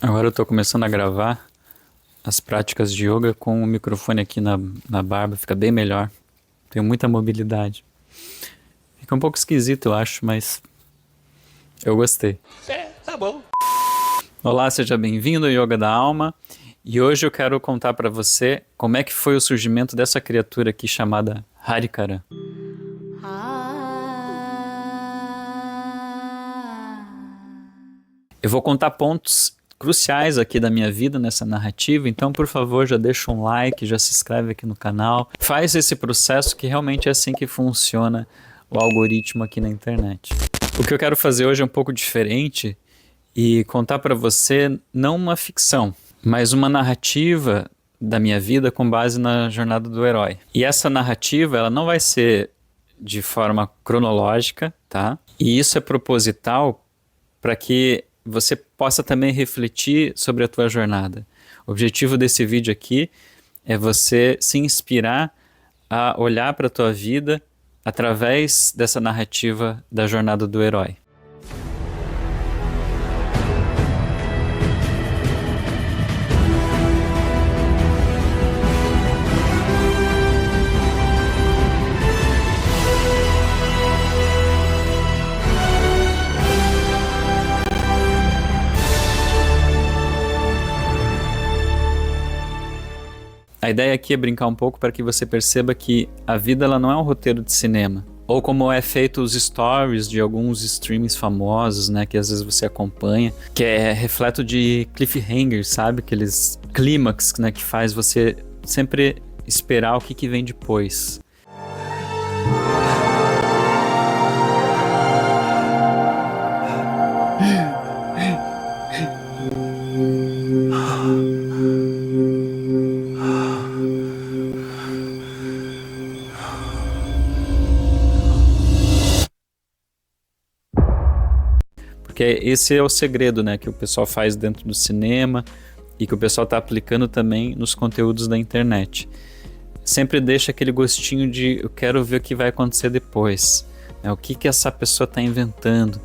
Agora eu tô começando a gravar as práticas de yoga com o microfone aqui na barba, fica bem melhor. Tenho muita mobilidade. Fica um pouco esquisito, eu acho, mas eu gostei. Tá bom. Olá, seja bem-vindo ao Yoga da Alma. E hoje eu quero contar para você como é que foi o surgimento dessa criatura aqui chamada Harikara. Eu vou contar pontos cruciais aqui da minha vida nessa narrativa, então por favor já deixa um like, já se inscreve aqui no canal, faz esse processo que realmente é assim que funciona o algoritmo aqui na internet. O que eu quero fazer hoje é um pouco diferente e contar para você não uma ficção, mas uma narrativa da minha vida com base na jornada do herói. E essa narrativa ela não vai ser de forma cronológica, tá? E isso é proposital para que você possa também refletir sobre a tua jornada. O objetivo desse vídeo aqui é você se inspirar a olhar para a tua vida através dessa narrativa da jornada do herói. A ideia aqui é brincar um pouco para que você perceba que a vida ela não é um roteiro de cinema. Ou como é feito os stories de alguns streamings famosos, né, que às vezes você acompanha, que é refleto de cliffhanger, sabe? Aqueles clímax, né, que faz você sempre esperar o que vem depois. Porque esse é o segredo, né, que o pessoal faz dentro do cinema e que o pessoal está aplicando também nos conteúdos da internet. Sempre deixa aquele gostinho de eu quero ver o que vai acontecer depois, né, o que essa pessoa está inventando.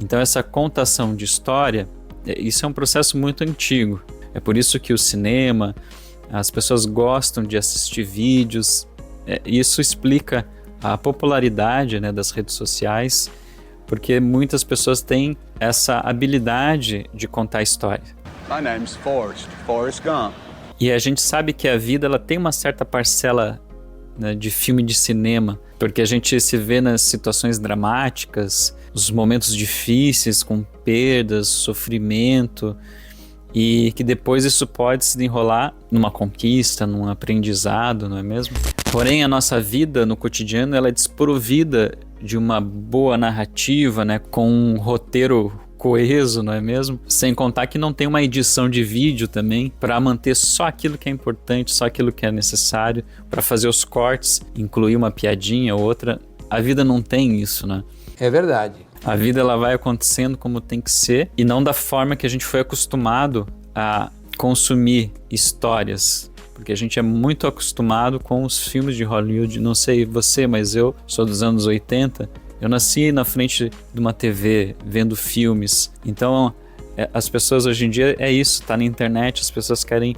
Então essa contação de história, isso é um processo muito antigo. É por isso que o cinema, as pessoas gostam de assistir vídeos. Isso explica a popularidade, né, das redes sociais, porque muitas pessoas têm essa habilidade de contar história. My name's Forrest Gump. E a gente sabe que a vida ela tem uma certa parcela, né, de filme de cinema, porque a gente se vê nas situações dramáticas, os momentos difíceis, com perdas, sofrimento, e que depois isso pode se desenrolar numa conquista, num aprendizado, não é mesmo? Porém, a nossa vida no cotidiano ela é desprovida de uma boa narrativa, né, com um roteiro coeso, não é mesmo? Sem contar que não tem uma edição de vídeo também para manter só aquilo que é importante, só aquilo que é necessário, para fazer os cortes, incluir uma piadinha ou outra. A vida não tem isso, né? É verdade. A vida ela vai acontecendo como tem que ser e não da forma que a gente foi acostumado a consumir histórias. Porque a gente é muito acostumado com os filmes de Hollywood. Não sei você, mas eu sou dos anos 80. Eu nasci na frente de uma TV, vendo filmes. Então, as pessoas hoje em dia é isso, tá na internet. As pessoas querem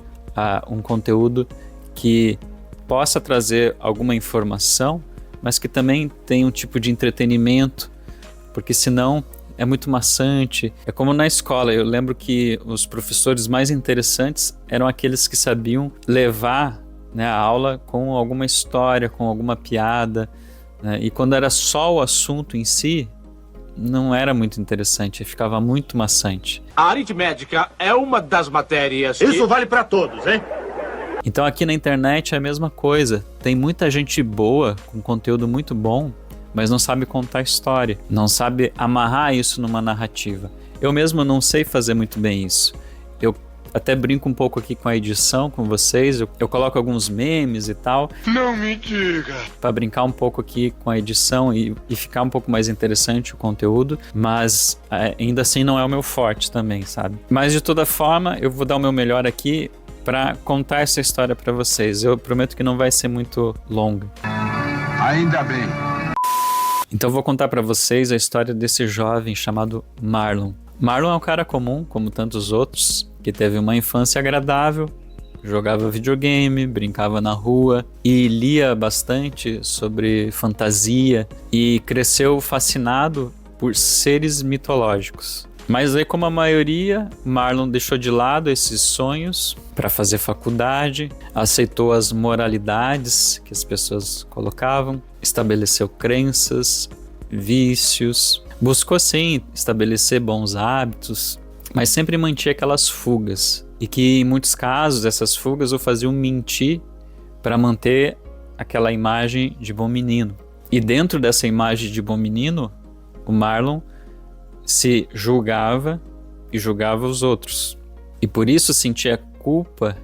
um conteúdo que possa trazer alguma informação, mas que também tenha um tipo de entretenimento, porque senão é muito maçante. É como na escola, eu lembro que os professores mais interessantes eram aqueles que sabiam levar, né, a aula com alguma história, com alguma piada, né? E quando era só o assunto em si, não era muito interessante, ficava muito maçante. A aritmética é uma das matérias Isso vale para todos, hein? Então aqui na internet é a mesma coisa. Tem muita gente boa, com conteúdo muito bom, mas não sabe contar história, não sabe amarrar isso numa narrativa. Eu mesmo não sei fazer muito bem isso. Eu até brinco um pouco aqui com a edição, com vocês, eu coloco alguns memes e tal. Não me diga! Para brincar um pouco aqui com a edição e ficar um pouco mais interessante o conteúdo, mas ainda assim não é o meu forte também, sabe? Mas de toda forma, eu vou dar o meu melhor aqui para contar essa história para vocês. Eu prometo que não vai ser muito longa. Ainda bem. Então eu vou contar para vocês a história desse jovem chamado Marlon. Marlon é um cara comum, como tantos outros, que teve uma infância agradável, jogava videogame, brincava na rua e lia bastante sobre fantasia e cresceu fascinado por seres mitológicos. Mas aí, como a maioria, Marlon deixou de lado esses sonhos para fazer faculdade, aceitou as moralidades que as pessoas colocavam, estabeleceu crenças, vícios, buscou sim estabelecer bons hábitos, mas sempre mantinha aquelas fugas. E que em muitos casos essas fugas o faziam mentir para manter aquela imagem de bom menino. E dentro dessa imagem de bom menino, o Marlon se julgava e julgava os outros. E por isso sentia culpa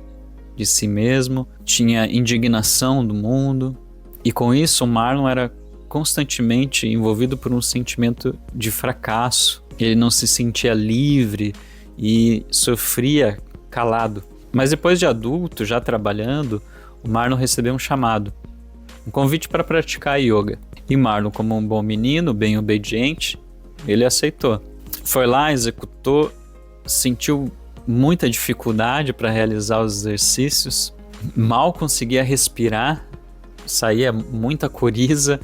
de si mesmo, tinha indignação do mundo. E com isso o Marlon era constantemente envolvido por um sentimento de fracasso. Ele não se sentia livre e sofria calado. Mas depois de adulto, já trabalhando, o Marlon recebeu um chamado, um convite para praticar yoga. E Marlon, como um bom menino, bem obediente, ele aceitou. Foi lá, executou, sentiu muita dificuldade para realizar os exercícios, mal conseguia respirar, saía muita coriza,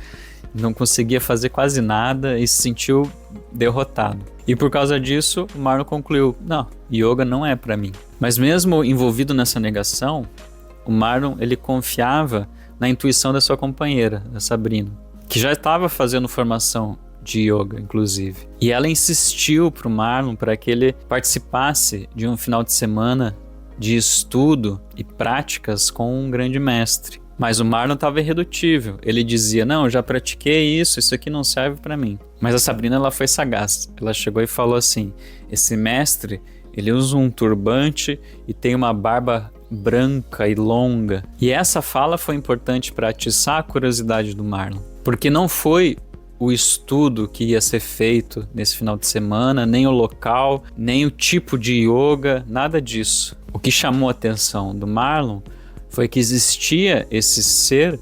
não conseguia fazer quase nada e se sentiu derrotado. E por causa disso, o Marlon concluiu, não, yoga não é para mim. Mas mesmo envolvido nessa negação, o Marlon ele confiava na intuição da sua companheira, a Sabrina, que já estava fazendo formação de yoga, inclusive. E ela insistiu para o Marlon para que ele participasse de um final de semana de estudo e práticas com um grande mestre. Mas o Marlon estava irredutível. Ele dizia, não, eu já pratiquei isso aqui não serve para mim. Mas a Sabrina, ela foi sagaz. Ela chegou e falou assim, esse mestre, ele usa um turbante e tem uma barba branca e longa. E essa fala foi importante para atiçar a curiosidade do Marlon. Porque não foi o estudo que ia ser feito nesse final de semana, nem o local, nem o tipo de yoga, nada disso. O que chamou a atenção do Marlon foi que existia esse ser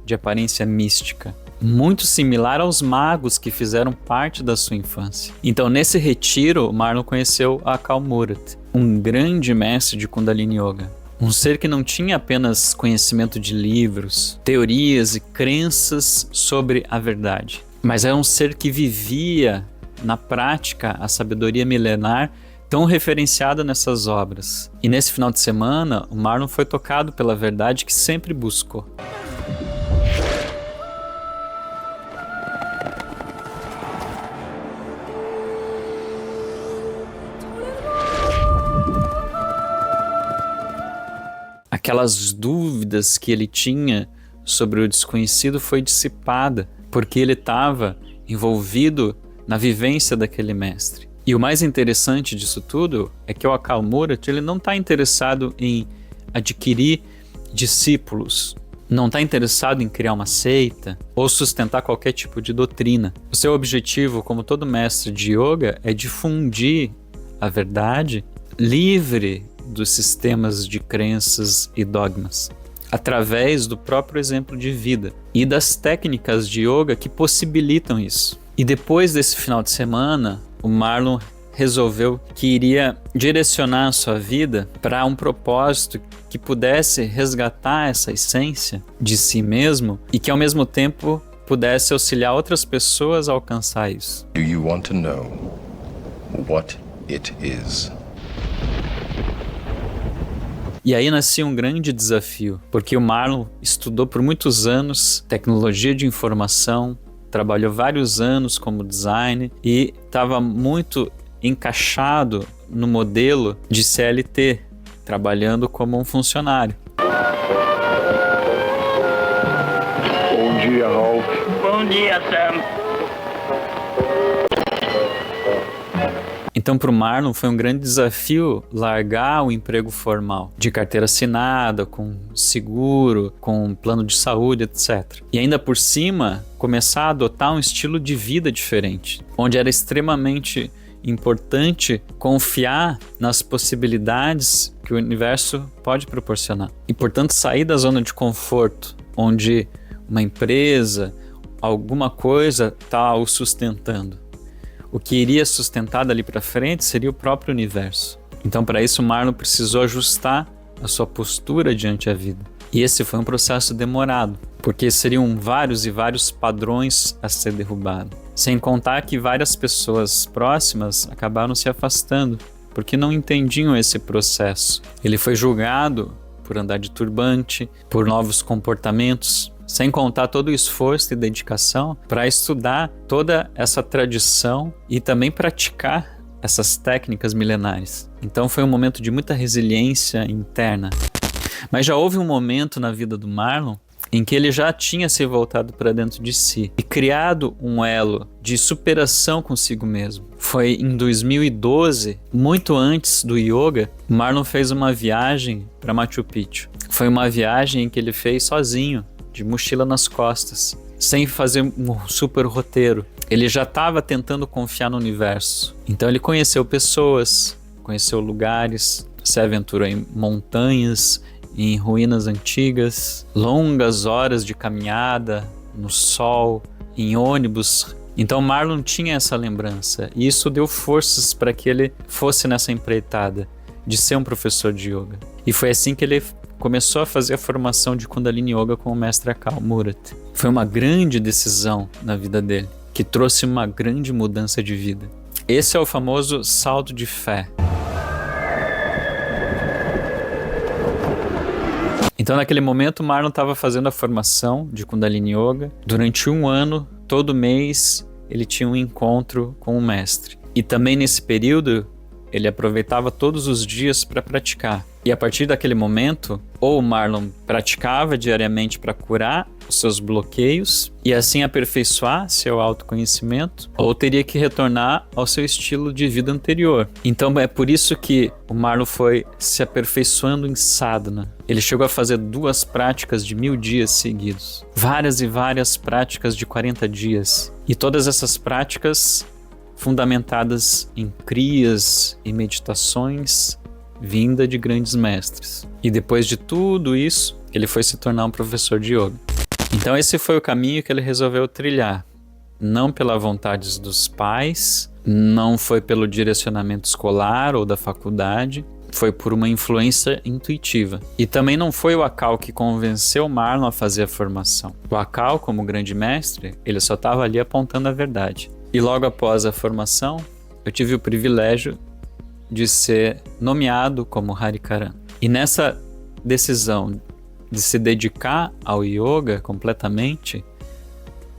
de aparência mística, muito similar aos magos que fizeram parte da sua infância. Então, nesse retiro, Marlon conheceu a Akal Murad, um grande mestre de Kundalini Yoga. Um ser que não tinha apenas conhecimento de livros, teorias e crenças sobre a verdade, mas era um ser que vivia na prática a sabedoria milenar tão referenciada nessas obras. E nesse final de semana, o Marlon foi tocado pela verdade que sempre buscou. Aquelas dúvidas que ele tinha sobre o desconhecido foi dissipada, porque ele estava envolvido na vivência daquele mestre. E o mais interessante disso tudo é que o Akal Murad, ele não está interessado em adquirir discípulos, não está interessado em criar uma seita ou sustentar qualquer tipo de doutrina. O seu objetivo, como todo mestre de yoga, é difundir a verdade livre dos sistemas de crenças e dogmas, através do próprio exemplo de vida e das técnicas de yoga que possibilitam isso. E depois desse final de semana, o Marlon resolveu que iria direcionar a sua vida para um propósito que pudesse resgatar essa essência de si mesmo e que ao mesmo tempo pudesse auxiliar outras pessoas a alcançar isso. Do you want to know what it is? E aí nascia um grande desafio, porque o Marlon estudou por muitos anos tecnologia de informação, trabalhou vários anos como design e estava muito encaixado no modelo de CLT, trabalhando como um funcionário. Bom dia, Ralph. Bom dia, Sam. Então, para o Marlon foi um grande desafio largar o emprego formal, de carteira assinada, com seguro, com plano de saúde, etc. E ainda por cima, começar a adotar um estilo de vida diferente, onde era extremamente importante confiar nas possibilidades que o universo pode proporcionar. E, portanto, sair da zona de conforto, onde uma empresa, alguma coisa está o sustentando. O que iria sustentar dali para frente seria o próprio universo. Então, para isso, Marlon precisou ajustar a sua postura diante da vida. E esse foi um processo demorado, porque seriam vários e vários padrões a ser derrubados. Sem contar que várias pessoas próximas acabaram se afastando, porque não entendiam esse processo. Ele foi julgado por andar de turbante, por novos comportamentos, sem contar todo o esforço e dedicação para estudar toda essa tradição e também praticar essas técnicas milenares. Então foi um momento de muita resiliência interna. Mas já houve um momento na vida do Marlon em que ele já tinha se voltado para dentro de si e criado um elo de superação consigo mesmo. Foi em 2012, muito antes do yoga, Marlon fez uma viagem para Machu Picchu. Foi uma viagem que ele fez sozinho, de mochila nas costas, sem fazer um super roteiro. Ele já estava tentando confiar no universo. Então ele conheceu pessoas, conheceu lugares, se aventurou em montanhas, em ruínas antigas, longas horas de caminhada, no sol, em ônibus. Então Marlon tinha essa lembrança e isso deu forças para que ele fosse nessa empreitada de ser um professor de yoga. E foi assim que ele começou a fazer a formação de Kundalini Yoga com o mestre Akal Murat. Foi uma grande decisão na vida dele, que trouxe uma grande mudança de vida. Esse é o famoso salto de fé. Então, naquele momento, Marlon estava fazendo a formação de Kundalini Yoga. Durante 1 ano, todo mês, ele tinha um encontro com o mestre. E também nesse período, ele aproveitava todos os dias para praticar. E a partir daquele momento, ou o Marlon praticava diariamente para curar os seus bloqueios e assim aperfeiçoar seu autoconhecimento, ou teria que retornar ao seu estilo de vida anterior. Então é por isso que o Marlon foi se aperfeiçoando em sadhana. Ele chegou a fazer 2 práticas de 1000 dias seguidos, várias e várias práticas de 40 dias. E todas essas práticas fundamentadas em crias e meditações vinda de grandes mestres. E depois de tudo isso, ele foi se tornar um professor de yoga. Então esse foi o caminho que ele resolveu trilhar. Não pela vontade dos pais, não foi pelo direcionamento escolar ou da faculdade, foi por uma influência intuitiva. E também não foi o Akal que convenceu Marlon a fazer a formação. O Akal, como grande mestre, ele só estava ali apontando a verdade. E logo após a formação, eu tive o privilégio de ser nomeado como Harikaran. E nessa decisão de se dedicar ao yoga completamente,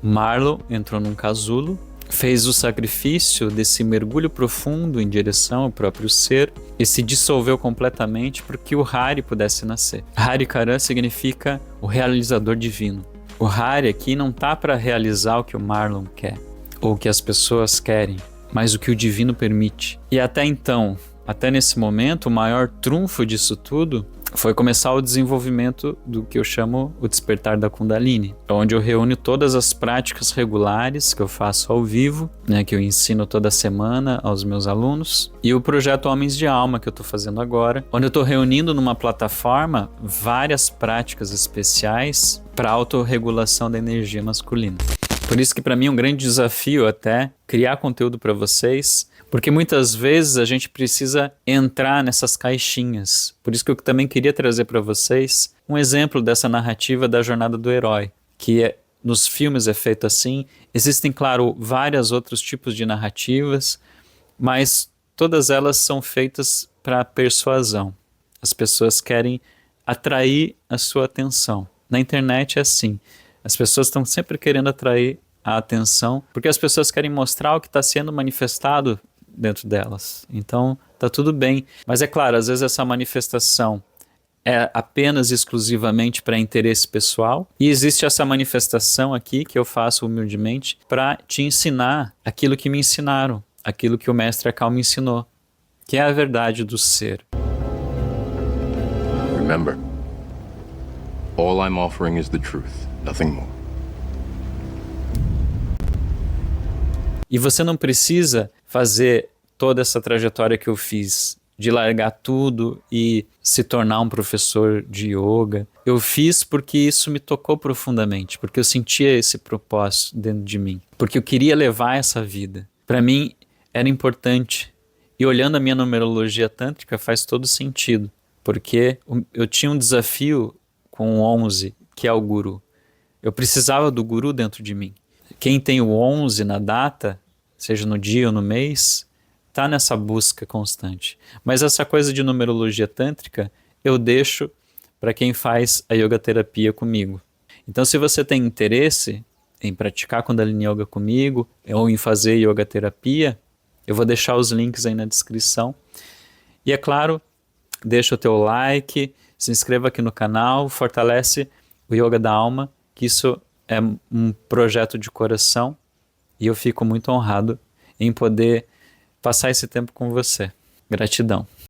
Marlon entrou num casulo, fez o sacrifício desse mergulho profundo em direção ao próprio ser e se dissolveu completamente para que o Hari pudesse nascer. Harikaran significa o realizador divino. O Hari aqui não está para realizar o que o Marlon quer ou o que as pessoas querem, mas o que o divino permite. E até então, até nesse momento, o maior trunfo disso tudo foi começar o desenvolvimento do que eu chamo o despertar da Kundalini, onde eu reúno todas as práticas regulares que eu faço ao vivo, que eu ensino toda semana aos meus alunos, e o projeto Homens de Alma que eu estou fazendo agora, onde eu estou reunindo numa plataforma várias práticas especiais para autorregulação da energia masculina. Por isso que para mim é um grande desafio até criar conteúdo para vocês, porque muitas vezes a gente precisa entrar nessas caixinhas. Por isso que eu também queria trazer para vocês um exemplo dessa narrativa da jornada do herói, que nos filmes é feito assim. Existem, claro, vários outros tipos de narrativas, mas todas elas são feitas para persuasão. As pessoas querem atrair a sua atenção. Na internet é assim. As pessoas estão sempre querendo atrair a atenção, porque as pessoas querem mostrar o que está sendo manifestado dentro delas. Então, tá tudo bem. Mas é claro, às vezes essa manifestação é apenas exclusivamente para interesse pessoal, e existe essa manifestação aqui que eu faço humildemente para te ensinar aquilo que me ensinaram, aquilo que o mestre Akal me ensinou, que é a verdade do ser. Remember, all I'm offering is the truth, nothing more. E você não precisa fazer toda essa trajetória que eu fiz, de largar tudo e se tornar um professor de yoga. Eu fiz porque isso me tocou profundamente, porque eu sentia esse propósito dentro de mim, porque eu queria levar essa vida. Para mim, era importante. E olhando a minha numerologia tântrica faz todo sentido, porque eu tinha um desafio com o 11, que é o guru. Eu precisava do guru dentro de mim. Quem tem o 11 na data, seja no dia ou no mês, está nessa busca constante. Mas essa coisa de numerologia tântrica, eu deixo para quem faz a yoga terapia comigo. Então, se você tem interesse em praticar Kundalini Yoga comigo ou em fazer yoga terapia, eu vou deixar os links aí na descrição. E é claro, deixa o teu like, se inscreva aqui no canal, fortalece o Yoga da Alma, que isso é um projeto de coração e eu fico muito honrado em poder passar esse tempo com você. Gratidão.